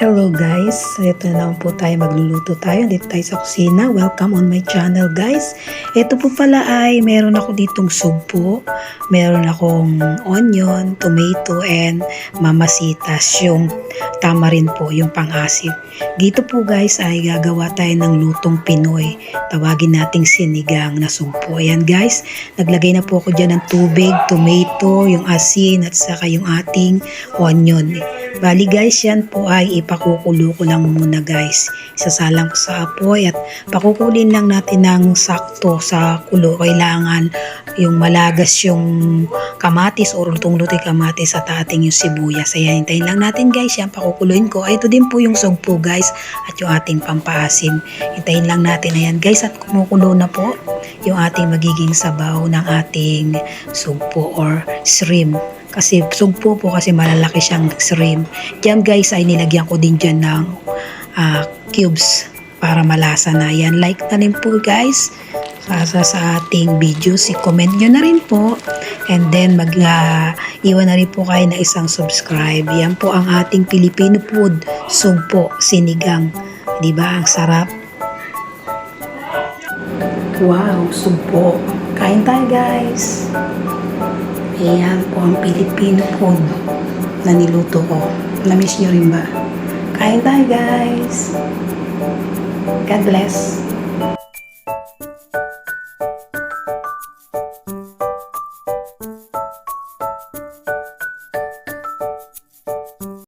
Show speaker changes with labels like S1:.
S1: Hello guys, ito na naman po tayo, magluluto tayo dito tayo sa kusina. Welcome on my channel guys. Ito po pala ay meron ako ditong sugpo, meron akong onion, tomato and mamasitas, yung tamarin po, yung pang-asim. Dito po guys ay gagawa tayo ng lutong Pinoy, tawagin nating sinigang na sugpo. Ayan guys, naglagay na po ako dyan ng tubig, tomato, yung asin at saka yung ating onion. Bali guys, yan po ay ipakukulo ko lang muna guys. Isasalang ko sa apoy at pakukulin lang natin ng sakto sa kulo. Kailangan yung malagas yung kamatis o lutong-lutong kamatis at ating yung sibuyas. Ayan, hintayin lang natin guys. Yan, pakukuluin ko. Ito din po yung sugpo guys at yung ating pampaasim. Hintayin lang natin. Ayan guys, at kumukulo na po yung ating magiging sabaw ng ating sugpo or shrimp. Kasi sugpo po kasi malalaki siyang shrimp. Diyan guys ay nilagyan ko din dyan ng cubes para malasa na. Yan, like na rin po guys sa ating video. Comment nyo na rin po. And then iwan na rin po kayo na isang subscribe. Yan po ang ating Filipino food. Sugpo, sinigang. Diba? Ang sarap. Wow, sugpo. Kain tayo guys. Ayan po ang Filipino food na niluto ko. Namiss nyo rin ba? Kain tayo guys. God bless.